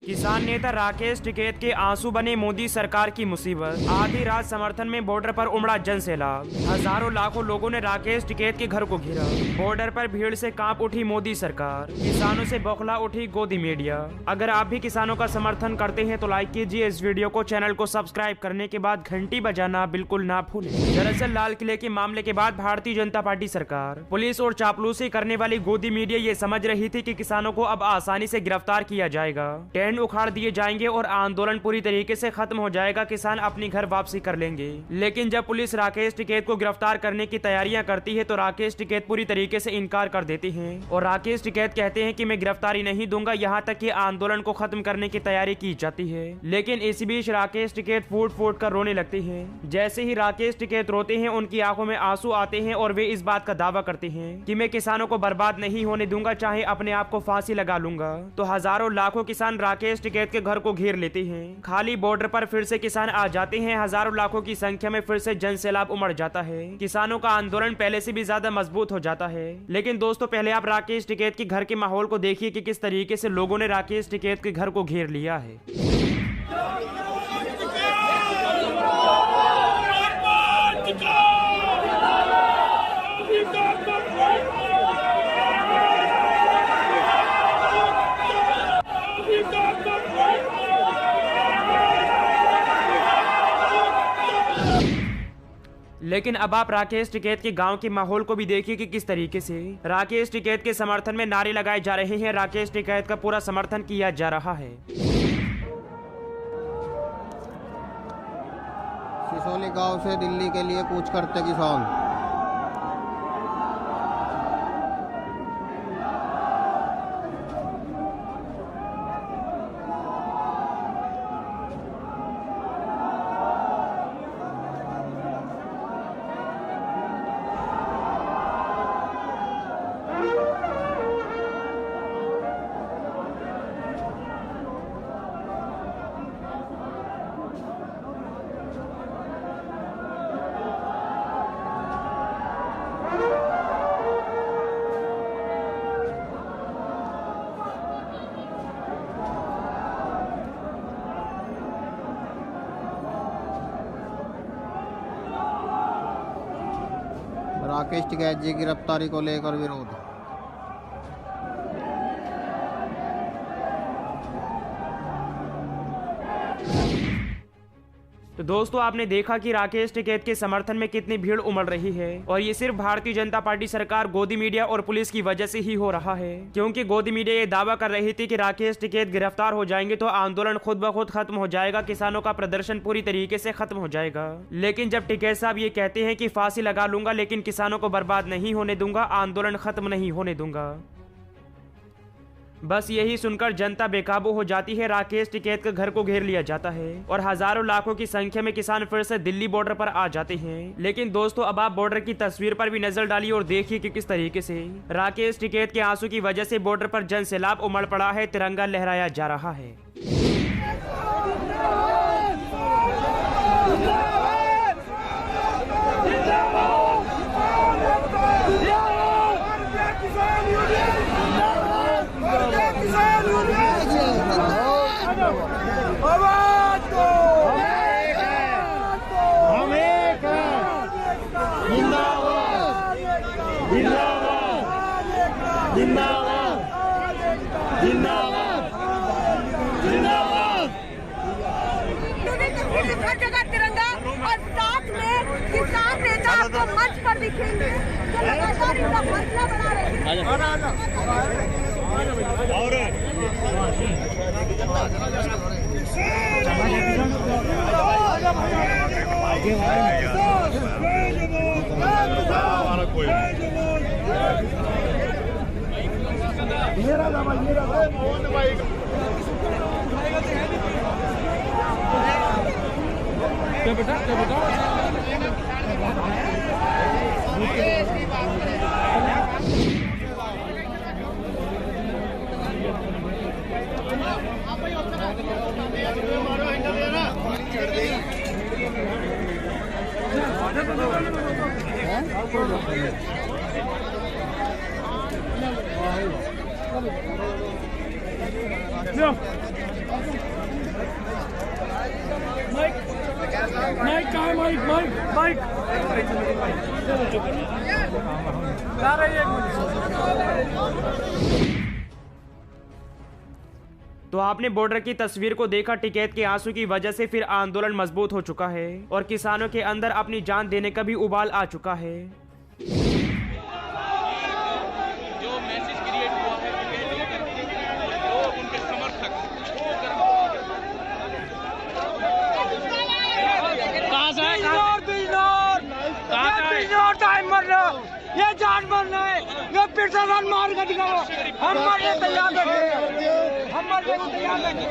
किसान नेता राकेश टिकैत के आंसू बने मोदी सरकार की मुसीबत। आधी रात समर्थन में बॉर्डर पर उमड़ा जन सैलाब। हजारों लाखों लोगों ने राकेश टिकैत के घर को घेरा। बॉर्डर पर भीड़ से कांप उठी मोदी सरकार। किसानों से बौखला उठी गोदी मीडिया। अगर आप भी किसानों का समर्थन करते हैं तो लाइक कीजिए इस वीडियो को, चैनल को सब्सक्राइब करने के बाद घंटी बजाना बिल्कुल ना भूलें। दरअसल लाल किले के मामले के बाद भारतीय जनता पार्टी सरकार, पुलिस और चापलूसी करने वाली गोदी मीडिया ये समझ रही थी कि किसानों को अब आसानी से गिरफ्तार किया जाएगा, उखाड़ दिए जाएंगे और आंदोलन पूरी तरीके से खत्म हो जाएगा, किसान अपनी घर वापसी कर लेंगे। लेकिन जब पुलिस राकेश टिकैत को गिरफ्तार करने की तैयारियां करती है तो राकेश टिकैत पूरी तरीके से इनकार कर देते हैं और राकेश टिकैत कहते हैं कि मैं गिरफ्तारी नहीं दूंगा, यहां तक कि आंदोलन को खत्म करने की तैयारी की जाती है। लेकिन इस बीच राकेश टिकैत फूट फूट कर रोने लगते हैं। जैसे ही राकेश टिकैत रोते हैं उनकी आंखों में आंसू आते हैं और वे इस बात का दावा करते हैं कि मैं किसानों को बर्बाद नहीं होने दूंगा, चाहे अपने आप को फांसी लगा लूंगा। तो हजारों लाखों किसान राकेश टिकैत के घर को घेर लेते हैं। खाली बॉर्डर पर फिर से किसान आ जाते हैं। हजारों लाखों की संख्या में फिर से जन सैलाब उमड़ जाता है। किसानों का आंदोलन पहले से भी ज्यादा मजबूत हो जाता है। लेकिन दोस्तों, पहले आप राकेश टिकैत के घर के माहौल को देखिए कि किस तरीके से लोगों ने राकेश टिकैत के घर को घेर लिया है। लेकिन अब आप राकेश टिकैत के गांव के माहौल को भी देखिए कि किस तरीके से राकेश टिकैत के समर्थन में नारे लगाए जा रहे हैं। राकेश टिकैत का पूरा समर्थन किया जा रहा है। सिसोली गांव से दिल्ली के लिए कूच करते किसान। राकेश टिकैत जी की गिरफ्तारी को लेकर विरोध। तो दोस्तों, आपने देखा कि राकेश टिकैत के समर्थन में कितनी भीड़ उमड़ रही है और ये सिर्फ भारतीय जनता पार्टी सरकार, गोदी मीडिया और पुलिस की वजह से ही हो रहा है। क्योंकि गोदी मीडिया ये दावा कर रही थी कि राकेश टिकैत गिरफ्तार हो जाएंगे तो आंदोलन खुद ब खुद खत्म हो जाएगा, किसानों का प्रदर्शन पूरी तरीके से खत्म हो जाएगा। लेकिन जब टिकैत साहब ये कहते हैं कि फांसी लगा लूंगा लेकिन किसानों को बर्बाद नहीं होने दूंगा, आंदोलन खत्म नहीं होने दूंगा, बस यही सुनकर जनता बेकाबू हो जाती है। राकेश टिकैत के घर को घेर लिया जाता है और हजारों लाखों की संख्या में किसान फिर से दिल्ली बॉर्डर पर आ जाते हैं। लेकिन दोस्तों, अब आप बॉर्डर की तस्वीर पर भी नजर डालिए और देखिए कि किस तरीके से राकेश टिकैत के आंसू की वजह से बॉर्डर पर जन सैलाब उमड़ पड़ा है, तिरंगा लहराया जा रहा है। हर जगह तिरंगा और साथ में किसान नेता आपको मंच पर दिखेंगे जो लगातार इनका हौसला बढ़ा रहे हैं। क्या बेटा Yeah. माइक ला रही है। तो आपने बॉर्डर की तस्वीर को देखा। टिकैत के आंसू की वजह से फिर आंदोलन मजबूत हो चुका है और किसानों के अंदर अपनी जान देने का भी उबाल आ चुका है। जो मैसेज क्रिएट हुआ है तो उनके समर्थक टाइम मर रहा, ये जान मरना है, ये फिर से जान मार कर दिखाओ। हम मरने तैयार बैठे, हम मरने को तैयार बैठे।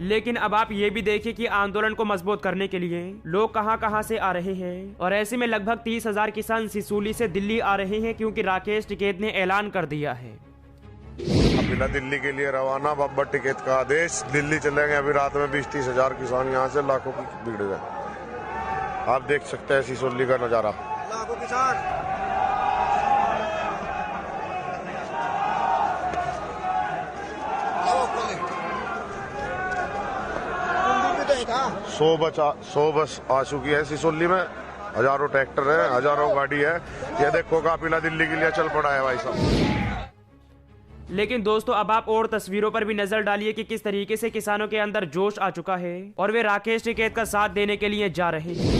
लेकिन अब आप ये भी देखिए कि आंदोलन को मजबूत करने के लिए लोग कहां से आ रहे हैं और ऐसे में लगभग 30,000 किसान सिसोली से दिल्ली आ रहे हैं क्योंकि राकेश टिकैत ने ऐलान कर दिया है। काफिला दिल्ली के लिए रवाना। बाबा टिकैत का आदेश, दिल्ली चलेंगे। अभी रात में 20-30 हजार किसान यहाँ से लाखों की भीड़ है। आप देख सकते हैं सिसोली का नजारा। लाखों किसान सौ बस आ चुकी है सिसोली में। हजारों ट्रैक्टर है, हजारों गाड़ी है। ये देखो काफिला दिल्ली के लिए चल पड़ा है भाई साहब। लेकिन दोस्तों अब आप और तस्वीरों पर भी नजर डालिए कि किस तरीके से किसानों के अंदर जोश आ चुका है और वे राकेश टिकैत का साथ देने के लिए जा रहे हैं।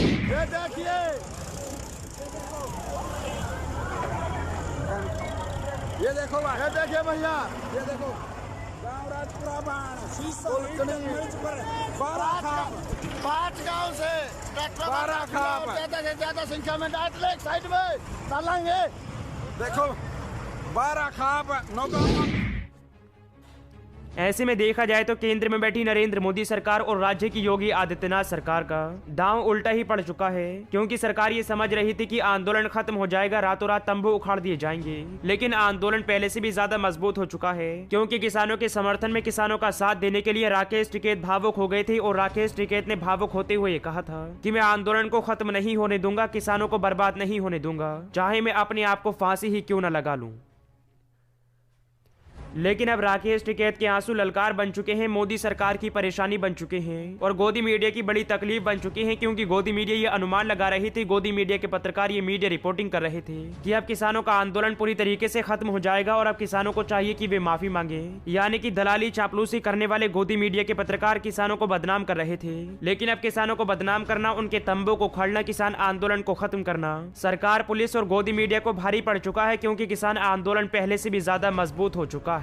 ये देखो भाई, ये देखिए भैया, ये देखो पांच गांव से ज्यादा से ज्यादा संख्या में डाल ले साइड में डालेंगे। देखो 12 खाप 9 गांव। ऐसे में देखा जाए तो केंद्र में बैठी नरेंद्र मोदी सरकार और राज्य की योगी आदित्यनाथ सरकार का दांव उल्टा ही पड़ चुका है क्योंकि सरकार ये समझ रही थी कि आंदोलन खत्म हो जाएगा, रातों रात तंबू उखाड़ दिए जाएंगे। लेकिन आंदोलन पहले से भी ज्यादा मजबूत हो चुका है क्योंकि किसानों के समर्थन में किसानों का साथ देने के लिए राकेश टिकैत भावुक हो गए थे और राकेश टिकैत ने भावुक होते हुए कहा था कि मैं आंदोलन को खत्म नहीं होने दूंगा, किसानों को बर्बाद नहीं होने दूंगा, चाहे मैं अपने आप को फांसी ही क्यों न लगा लूं। लेकिन अब राकेश टिकैत के आंसू ललकार बन चुके हैं, मोदी सरकार की परेशानी बन चुके हैं और गोदी मीडिया की बड़ी तकलीफ बन चुकी है क्योंकि गोदी मीडिया ये अनुमान लगा रही थी, गोदी मीडिया के पत्रकार ये मीडिया रिपोर्टिंग कर रहे थे कि अब किसानों का आंदोलन पूरी तरीके से खत्म हो जाएगा और अब किसानों को चाहिए कि वे माफी मांगे। यानी कि दलाली चापलूसी करने वाले गोदी मीडिया के पत्रकार किसानों को बदनाम कर रहे थे। लेकिन अब किसानों को बदनाम करना, उनके तंबू को उखाड़ना, किसान आंदोलन को खत्म करना सरकार, पुलिस और गोदी मीडिया को भारी पड़ चुका है क्योंकि किसान आंदोलन पहले से भी ज्यादा मजबूत हो चुका है।